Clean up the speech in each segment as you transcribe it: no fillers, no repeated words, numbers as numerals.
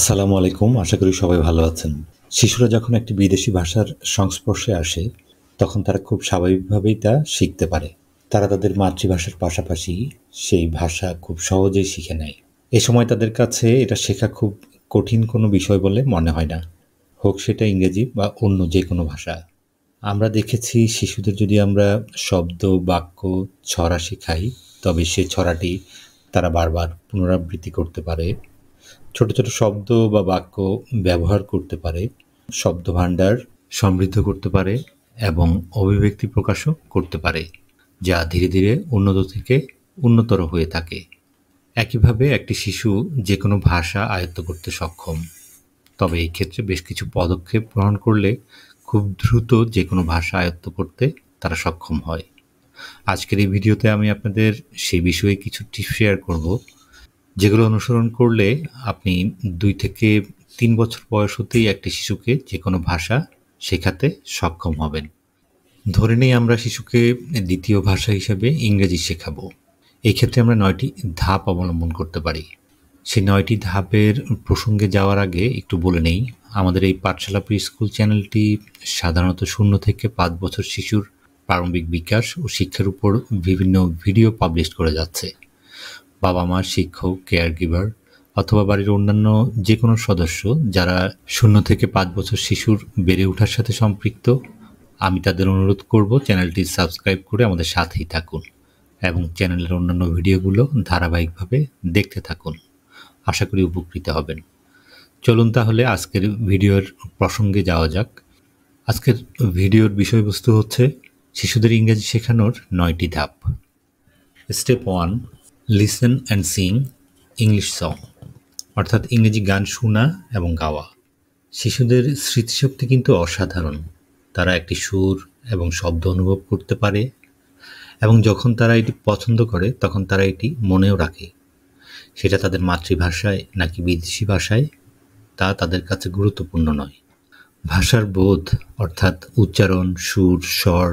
আসসালামু আলাইকুম। আশা করি সবাই ভালো আছেন। শিশুরা যখন একটি বিদেশি ভাষার সংস্পর্শে আসে, তখন তারা খুব স্বাভাবিকভাবেই তা শিখতে পারে। তারা তাদের মাতৃভাষার পাশাপাশি সেই ভাষা খুব সহজেই শিখে নেয়। এ সময় তাদের কাছে এটা শেখা খুব কঠিন কোনো বিষয় বলে মনে হয় না। হোক সেটা ইংরেজি বা অন্য যেকোনো ভাষা। আমরা দেখেছি শিশুদের যদি আমরা শব্দ, বাক্য, ছড়া শেখাই, তবে সে ছড়াটি তারা বারবার পুনরাবৃত্তি করতে পারে। ছোট ছোট শব্দ বা বাক্য ব্যবহার করতে পারে, শব্দভাণ্ডার সমৃদ্ধ করতে পারে এবং অভিব্যক্তি প্রকাশও করতে পারে, যা ধীরে ধীরে উন্নত থেকে উন্নতর হয়ে থাকে। একইভাবে একটি শিশু যে কোনো ভাষা আয়ত্ত করতে সক্ষম, তবে এই ক্ষেত্রে বেশ কিছু পদক্ষেপ গ্রহণ করলে খুব দ্রুত যে কোনো ভাষা আয়ত্ত করতে তারা সক্ষম হয়। আজকের এই ভিডিওতে আমি আপনাদের সেই বিষয়ে কিছু টিপস শেয়ার করব, যেগুলো অনুসরণ করলে আপনি 2 থেকে 3 বছর বয়স হতেই একটি শিশুকে যে কোনো ভাষা শেখাতে সক্ষম হবেন। ধরে নেই আমরা শিশুকে দ্বিতীয় ভাষা হিসেবে ইংরেজি শেখাবো। এই ক্ষেত্রে আমরা 9টি ধাপ অবলম্বন করতে পারি। সেই 9টি ধাপের প্রসঙ্গে যাওয়ার আগে একটু বলে নেই, আমাদের এই পাঠশালা প্রি-স্কুল চ্যানেলটি সাধারণত 0 থেকে 5 বছর শিশুর প্রারম্ভিক বিকাশ ও শিক্ষার উপর বিভিন্ন ভিডিও পাবলিশ করে যাচ্ছে। বাবা-মা, শিক্ষক, কেয়ারগিভার অথবা বাড়ির অন্যান্য যে কোনো সদস্য যারা 0 থেকে 5 বছর শিশুর বেড়ে ওঠার সাথে সম্পৃক্ত, আমি তাদের অনুরোধ করব চ্যানেলটি সাবস্ক্রাইব করে আমাদের সাথেই থাকুন এবং চ্যানেলের অন্যান্য ভিডিওগুলো ধারাবাহিকভাবে দেখতে থাকুন। আশা করি উপকৃত হবেন। চলুন তাহলে আজকের ভিডিওর প্রসঙ্গে যাওয়া যাক। আজকের ভিডিওর বিষয়বস্তু হচ্ছে শিশুদের ইংরেজি শেখানোর 9টি ধাপ। Step 1, listen and sing English song, অর্থাৎ ইংরেজি গান শোনা এবং গাওয়া। শিশুদের স্মৃতিশক্তি কিন্তু অসাধারণ। তারা একটি সুর এবং শব্দ অনুভব করতে পারে এবং যখন তারা এটি পছন্দ করে তখন তারা এটি মনেও রাখে। সেটা তাদের মাতৃভাষায় নাকি বিদেশি ভাষায়, তা তাদের কাছে গুরুত্বপূর্ণ নয়। ভাষার বোধ, অর্থাৎ উচ্চারণ, সুর, স্বর,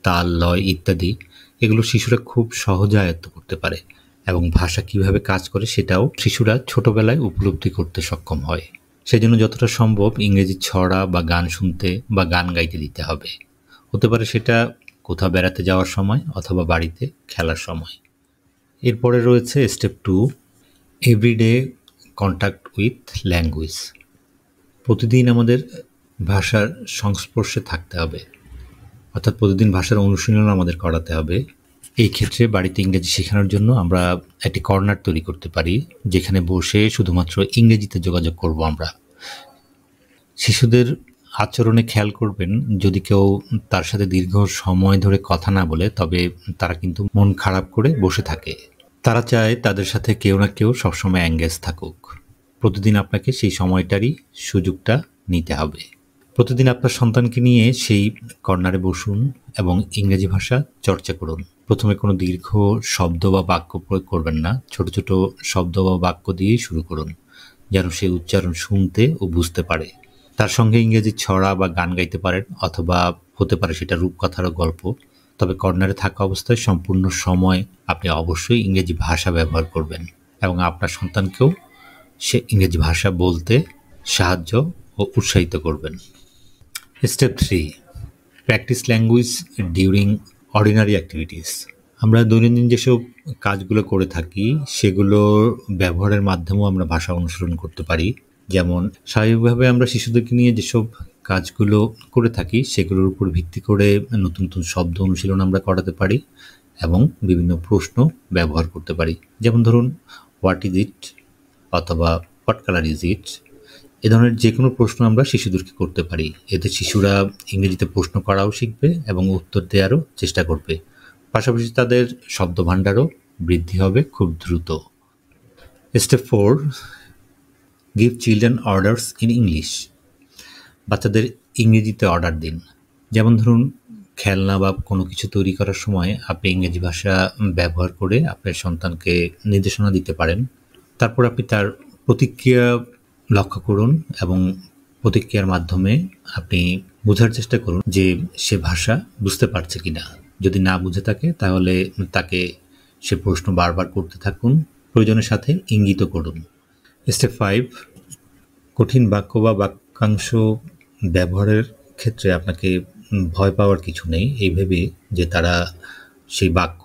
তাল, লয় ইত্যাদি, এগুলো শিশুরা খুব সহজে আয়ত্ত করতে পারে এবং ভাষা কিভাবে কাজ করে সেটাও শিশুরা ছোটবেলায় উপলব্ধি করতে সক্ষম হয়। সেজন্য যতটা সম্ভব ইংরেজি ছড়া বা গান শুনতে বা গান গাইতে দিতে হবে। হতে পারে সেটা কোথাও বেড়াতে যাওয়ার সময় অথবা বাড়িতে খেলার সময়। এরপরে রয়েছে step 2, everyday contact with language. প্রতিদিন আমাদের ভাষার সংস্পর্শে থাকতে হবে, অর্থাৎ প্রতিদিন ভাষার অনুশীলন আমাদের করাতে হবে। এই ক্ষেত্রে বাড়িতে ইংরেজি শেখানোর জন্য আমরা একটি কর্নার তৈরি করতে পারি, যেখানে বসে শুধুমাত্র ইংরেজিতে যোগাযোগ করব আমরা। শিশুদের আচরণে খেয়াল করবেন, যদি কেউ তার সাথে দীর্ঘ সময় ধরে কথা না বলে তবে তারা কিন্তু মন খারাপ করে বসে থাকে। তারা চায় তাদের সাথে কেউ না কেউ সবসময় এঙ্গেজ থাকুক। প্রতিদিন আপনাকে সেই সময়টারই সুযোগটা নিতে হবে। প্রতিদিন আপনার সন্তানকে নিয়ে সেই কর্নারে বসুন এবং ইংরেজি ভাষা চর্চা করুন। প্রথমে কোনো দীর্ঘ শব্দ বা বাক্য প্রয়োগ করবেন না, ছোট ছোট শব্দ বা বাক্য দিয়েই শুরু করুন, যেন সে উচ্চারণ শুনতে ও বুঝতে পারে। তার সঙ্গে ইংরেজি ছড়া বা গান গাইতে পারেন, অথবা হতে পারে সেটা রূপকথার গল্প। তবে কর্নারে থাকা অবস্থায় সম্পূর্ণ সময় আপনি অবশ্যই ইংরেজি ভাষা ব্যবহার করবেন এবং আপনার সন্তানকেও সে ইংরেজি ভাষা বলতে সাহায্য ও উৎসাহিত করবেন। Step 3, practice language during ordinary activities. আমরা দৈনন্দিন যেসব কাজগুলো করে থাকি সেগুলোর ব্যবহারের মাধ্যমেও আমরা ভাষা অনুসরণ করতে পারি। যেমন স্বাভাবিকভাবে আমরা শিশুদেরকে নিয়ে যেসব কাজগুলো করে থাকি সেগুলোর উপর ভিত্তি করে নতুন নতুন শব্দ অনুশীলন আমরা করাতে পারি এবং বিভিন্ন প্রশ্ন ব্যবহার করতে পারি। যেমন ধরুন, হোয়াট ইজ ইট অথবা হোয়াট কালার ইজ ইট, এ ধরনের যে কোনো প্রশ্ন আমরা শিশুদেরকে করতে পারি। এতে শিশুরা ইংরেজিতে প্রশ্ন করাও শিখবে এবং উত্তর দেওয়ারও চেষ্টা করবে। পাশাপাশি তাদের শব্দভাণ্ডারও বৃদ্ধি হবে খুব দ্রুত। Step 4, give children orders in English. বাচ্চাদের ইংরেজিতে অর্ডার দিন। যেমন ধরুন, খেলনা বা কোনো কিছু তৈরি করার সময় আপনি ইংরেজি ভাষা ব্যবহার করে আপনার সন্তানকে নির্দেশনা দিতে পারেন। তারপর আপনি তার প্রতিক্রিয়া লক্ষ্য করুন এবং প্রতিক্রিয়ার মাধ্যমে আপনি বোঝার চেষ্টা করুন যে সে ভাষা বুঝতে পারছে কিনা। যদি না বুঝে থাকে তাহলে তাকে সে প্রশ্ন বারবার করতে থাকুন, প্রয়োজনের সাথে ইঙ্গিত করুন। স্টেপ 5, কঠিন বাক্য বা বাক্যাংশ ব্যবহারের ক্ষেত্রে আপনাকে ভয় পাওয়ার কিছু নেই এই ভেবে যে তারা সেই বাক্য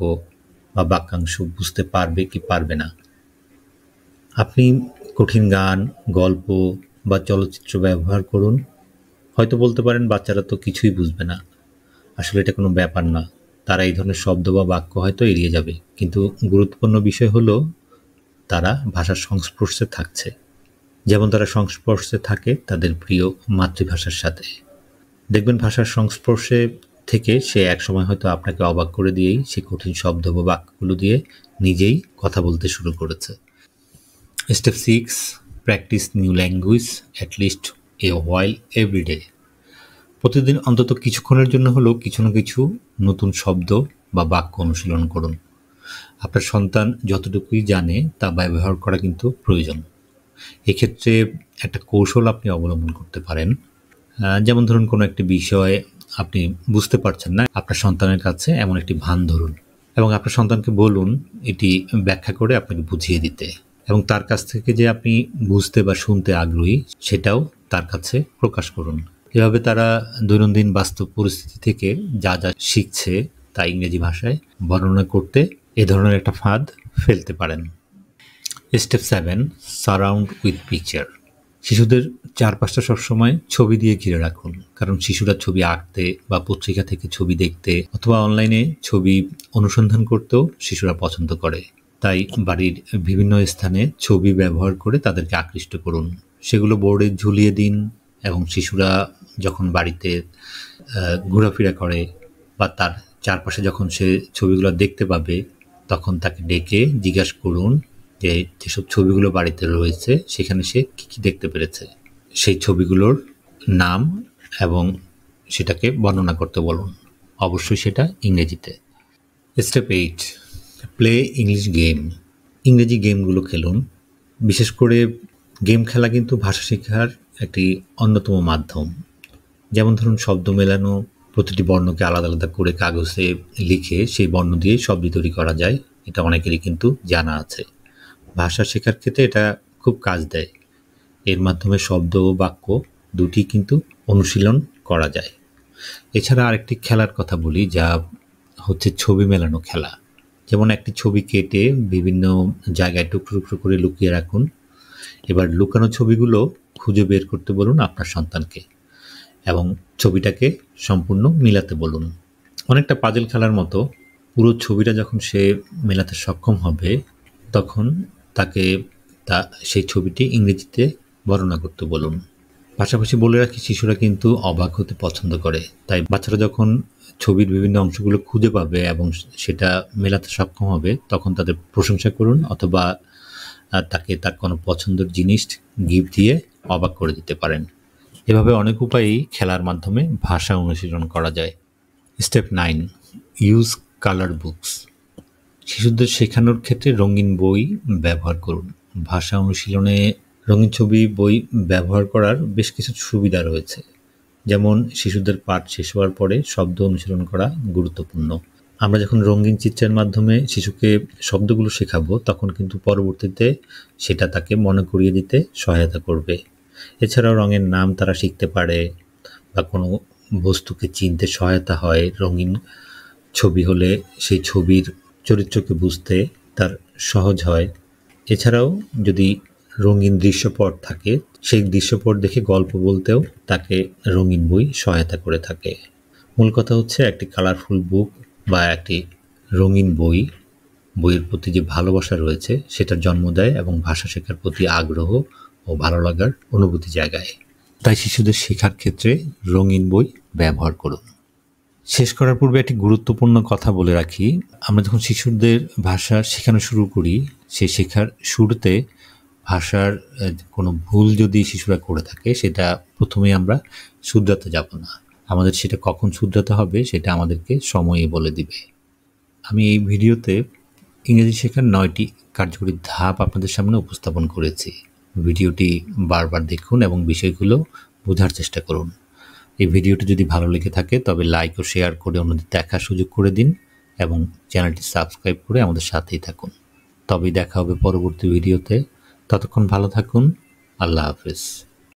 বা বাক্যাংশ বুঝতে পারবে কি পারবে না। আপনি কঠিন গান, গল্প বা চলচ্চিত্র ব্যবহার করুন। হয়তো বলতে পারেন বাচ্চারা তো কিছুই বুঝবে না। আসলে এটা কোনো ব্যাপার না। তারা এই ধরনের শব্দ বা বাক্য হয়তো এড়িয়ে যাবে। কিন্তু গুরুত্বপূর্ণ বিষয় হলো তারা ভাষার সংস্পর্শে থাকছে। যেমন তারা সংস্পর্শে থাকে তাদের প্রিয় মাতৃভাষার সাথে। দেখবেন ভাষার সংস্পর্শে থেকে সে একসময় হয়তো আপনাকে অবাক করে দিয়েই সে কঠিন শব্দ বা বাক্যগুলো দিয়ে নিজেই কথা বলতে শুরু করেছে। Step 6, practice new language at least a while every day. প্রতিদিন অন্তত কিছুক্ষণের জন্য হলেও কিছু না কিছু নতুন শব্দ বা বাক্য অনুশীলন করুন। আপনার সন্তান যতটুকুই জানে তা ব্যবহার করা কিন্তু প্রয়োজন। এক্ষেত্রে একটা কৌশল আপনি অবলম্বন করতে পারেন। যেমন ধরুন কোনো একটি বিষয় আপনি বুঝতে পারছেন না, আপনার সন্তানের কাছে এমন একটি ভান ধরুন এবং আপনার সন্তানকে বলুন এটি ব্যাখ্যা করে আপনাকে বুঝিয়ে দিতে, এবং তার কাছ থেকে যে আপনি বুঝতে বা শুনতে আগ্রহী সেটাও তার কাছে প্রকাশ করুন। এভাবে তারা দৈনন্দিন বাস্তব পরিস্থিতি থেকে যা যা শিখছে তা ইংরেজি ভাষায় বর্ণনা করতে এ ধরনের একটা ফাঁদ ফেলতে পারেন। Step 7, surround with picture. শিশুদের চারপাশটা সবসময় ছবি দিয়ে ঘিরে রাখুন, কারণ শিশুরা ছবি আঁকতে বা পত্রিকা থেকে ছবি দেখতে অথবা অনলাইনে ছবি অনুসন্ধান করতেও শিশুরা পছন্দ করে। তাই বাড়ির বিভিন্ন স্থানে ছবি ব্যবহার করে তাদেরকে আকৃষ্ট করুন। সেগুলো বোর্ডে ঝুলিয়ে দিন এবং শিশুরা যখন বাড়িতে ঘোরাফেরা করে বা তার চারপাশে যখন সে ছবিগুলো দেখতে পাবে তখন তাকে ডেকে জিজ্ঞাসা করুন যে যেসব ছবিগুলো বাড়িতে রয়েছে সেখানে সে কী কী দেখতে পেরেছে, সেই ছবিগুলোর নাম এবং সেটাকে বর্ণনা করতে বলুন, অবশ্যই সেটা ইংরেজিতে। Step 8, play English game. ইংরেজি গেমগুলো খেলুন। বিশেষ করে গেম খেলা কিন্তু ভাষা শেখার একটি অন্যতম মাধ্যম। যেমন ধরুন শব্দ মেলানো, প্রতিটি বর্ণকে আলাদা আলাদা করে কাগজে লিখে সেই বর্ণ দিয়ে শব্দ তৈরি করা যায়, এটা অনেকেরই কিন্তু জানা আছে। ভাষা শেখার ক্ষেত্রে এটা খুব কাজ দেয়। এর মাধ্যমে শব্দ ও বাক্য দুটি কিন্তু অনুশীলন করা যায়। এছাড়া আরেকটি খেলার কথা বলি যা হচ্ছে ছবি মেলানো খেলা। যেমন একটি ছবি কেটে বিভিন্ন জায়গায় টুকরো টুকরো করে লুকিয়ে রাখুন। এবার লুকানো ছবিগুলো খুঁজে বের করতে বলুন আপনার সন্তানকে এবং ছবিটাকে সম্পূর্ণ মিলাতে বলুন। অনেকটা পাজল খেলার মতো। পুরো ছবিটা যখন সে মেলাতে সক্ষম হবে তখন তাকে সেই ছবিটি ইংরেজিতে বর্ণনা করতে বলুন। পাশাপাশি বলে রাখি শিশুরা কিন্তু অবাক হতে পছন্দ করে, তাই বাচ্চারা যখন ছবির বিভিন্ন অংশগুলো খুঁজে পাবে এবং সেটা মেলাতে সক্ষম হবে তখন তাদের প্রশংসা করুন অথবা তাকে তার কোনো পছন্দের জিনিস গিফট দিয়ে অবাক করে দিতে পারেন। এভাবে অনেক উপায়েই খেলার মাধ্যমে ভাষা অনুশীলন করা যায়। Step 9, use colour books. শিশুদের শেখানোর ক্ষেত্রে রঙিন বই ব্যবহার করুন। ভাষা অনুশীলনে রঙিন ছবি বই ব্যবহার করার বেশ কিছু সুবিধা রয়েছে। যেমন শিশুদের পাঠ শেষ হওয়ার পরে শব্দ অনুশীলন করা গুরুত্বপূর্ণ। আমরা যখন রঙিন চিত্রের মাধ্যমে শিশুকে শব্দগুলো শেখাবো তখন কিন্তু পরবর্তীতে সেটা তাকে মনে করিয়ে দিতে সহায়তা করবে। এছাড়াও রঙের নাম তারা শিখতে পারে বা কোনো বস্তুকে চিনতে সহায়তা হয়। রঙিন ছবি হলে সেই ছবির চরিত্রকে বুঝতে তার সহজ হয়। এছাড়াও যদি রঙিন দৃশ্যপট থাকে সেই দৃশ্যপট দেখে গল্প বলতেও তাকে রঙিন বই সহায়তা করে থাকে। মূল কথা হচ্ছে একটি কালারফুল বুক বা একটি রঙিন বইয়ের প্রতি যে ভালোবাসা রয়েছে সেটার জন্ম দেয় এবং ভাষা শেখার প্রতি আগ্রহ ও ভালো লাগার অনুভূতি জাগায়। তাই শিশুদের শেখার ক্ষেত্রে রঙিন বই ব্যবহার করুন। শেষ করার পূর্বে একটি গুরুত্বপূর্ণ কথা বলে রাখি, আমরা যখন শিশুদের ভাষা শেখানো শুরু করি সেই শেখার শুরুতে ভাষার কোনো ভুল যদি শিশুরা করে থাকে সেটা প্রথমেই আমরা শুধরাতে যাব না। আমাদের সেটা কখন শুধরাতে হবে সেটা আমাদেরকে সময়ই বলে দিবে। আমি এই ভিডিওতে ইংরেজি শেখার 9টি কার্যকরী ধাপ আপনাদের সামনে উপস্থাপন করেছি। ভিডিওটি বারবার দেখুন এবং বিষয়গুলো বোঝার চেষ্টা করুন। এই ভিডিওটি যদি ভালো লেগে থাকে তবে লাইক ও শেয়ার করে অন্যদের দেখার সুযোগ করে দিন এবং চ্যানেলটি সাবস্ক্রাইব করে আমাদের সাথেই থাকুন। তবেই দেখা হবে পরবর্তী ভিডিওতে। ততক্ষণ ভালো থাকুন। আল্লাহ হাফেজ।